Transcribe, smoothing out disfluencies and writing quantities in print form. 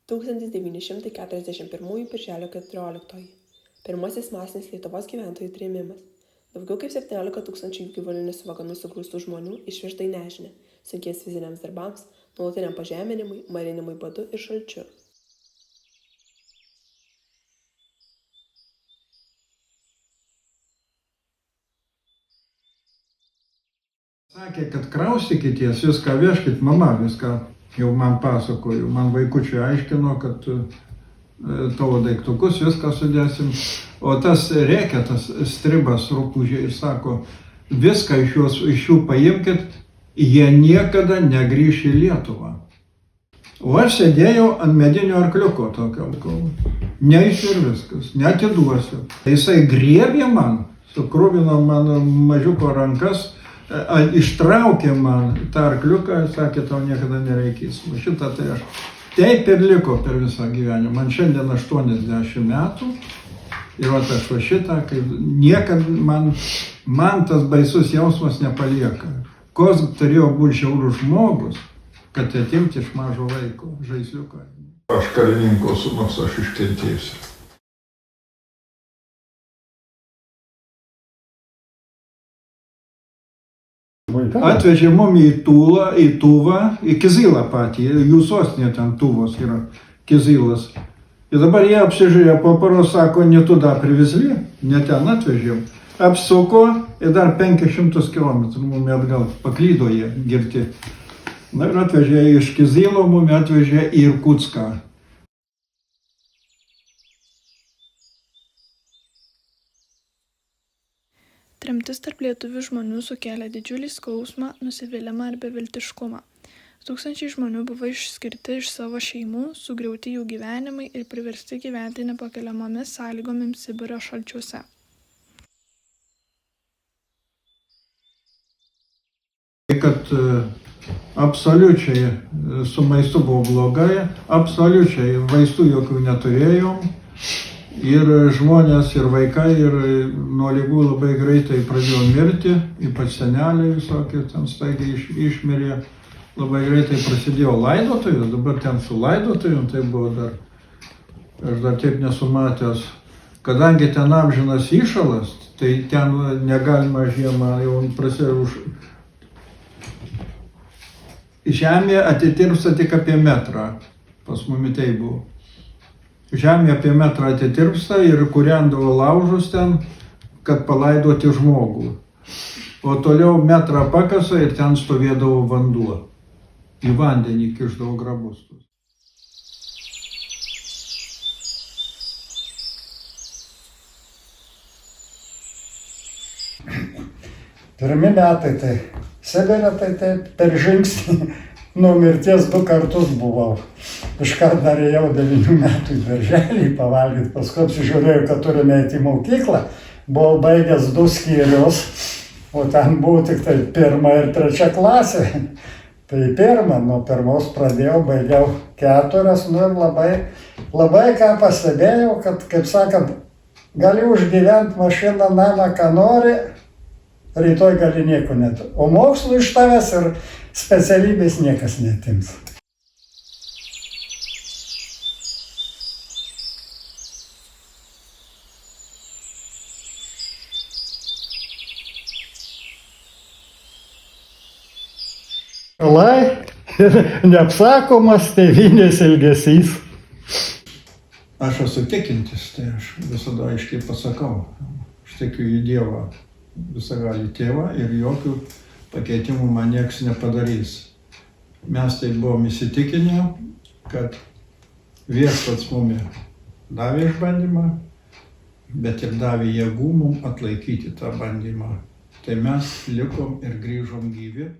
1941 birželio 14. Pirmasis masinis Lietuvos gyventojų trėmimas. Daugiau kaip 17 000 gyvulinius vagonus sugrūstų žmonių išvežta į nežinią, sunkiais fiziniams darbams, nuolatiniam pažeminimui, marinimui badu ir šalčiu. Sakė, kad kraustykitės, viską vežkit, mama viską jau man pasakojo, man vaikučiai aiškino, kad tavo daiktukus viską sudėsim, o tas reketas, stribas rupūžiai, sako, viską iš jų paimkit, jie niekada negrįš į Lietuvą. O aš sėdėjau ant medinio arkliuko tokio, neįsiu ir viskas, neatiduosiu. Jisai griebė man, sukruvino mano mažiuko rankas, ištraukė man tą arkliuką ir sakė, tau niekada nereikės. O šitą tai aš taip ir liko per visą gyvenimą. Man šiandien 80 metų ir aš va šitą, kai niekad man tas baisus jausmas nepalieka. Koks turėjo būti žiaurus žmogus, kad atimti iš mažo vaiko žaisliuką. Aš karininko sūnus, aš iškentėsiu. Atvežė mum į Tuvą, į Kizilą patį, jų sostinė ten Tuvos yra, Kizilas. Ir dabar jie apsižiūrėjo, po paros sako, ne tu dar privezli, ne ten atvežėm. Apsuko ir dar 500 km mum atgal, paklydo jie girti. Na ir atvežė iš Kizilo, mum atvežė į Irkutską. Tremtis tarp lietuvių žmonių sukėlė didžiulį skausmą, nusivylimą ir beviltiškumą. Tūkstančiai žmonių buvo išskirti iš savo šeimų, sugriauti jų gyvenimai ir priversti gyventi nepakeliamomis sąlygomis Sibiro šalčiuose. Kad absoliučiai su maistu buvo blogai, absoliučiai vaistų jokių neturėjom. Ir žmonės, ir vaikai, ir nuo ligų labai greitai pradėjo mirti, ypač seneliai visokie ten staigiai išmirė. Labai greitai prasidėjo laidotuvės, dabar ten su laidotuvėm tai buvo dar, aš dar taip nesu matęs. Kadangi ten amžinas įšalas, tai ten negalima žiemą, jau prasidėjo žemė atitirpsta tik apie metrą, pas mumi tai buvo. Žemė apie metrą atitirpsta ir kūrendavo laužus ten, kad palaidoti žmogų. O toliau metrą pakasa ir ten stovėdavo vanduo. Į vandenį kišdavo grabus. Pirmi metai tai Sibire tai taip per žingsnį. Nuo mirties 2 kartus buvau. Iškart dar ėjau 9 metų į darželį pavalgyti, paskui apsižiūrėjau, kad turime eiti į mokyklą. Buvau baigęs 2 skyrius, o ten buvo tik tai 1 ir 3 klasė. Tai 1, nuo 1 pradėjau, baigiau 4, nu ir labai ką pastebėjau, kad, kaip sakant, gali užgyventi mašiną, namą, ką nori, rytoj gali nieko net. O mokslų iš tavęs ir specialybės niekas netims. Ir neapsakomas tėvynės ilgesys. Aš esu tikintis, tai aš visada aiškiai pasakau. Aš tikiu į Dievą, visagalį tėvą ir jokių pakeitimų man nieks nepadarys. Mes tai buvom įsitikinę, kad viešpats mumi davė išbandymą, bet ir davė jėgų mum atlaikyti tą bandymą. Tai mes likom ir grįžom gyvi.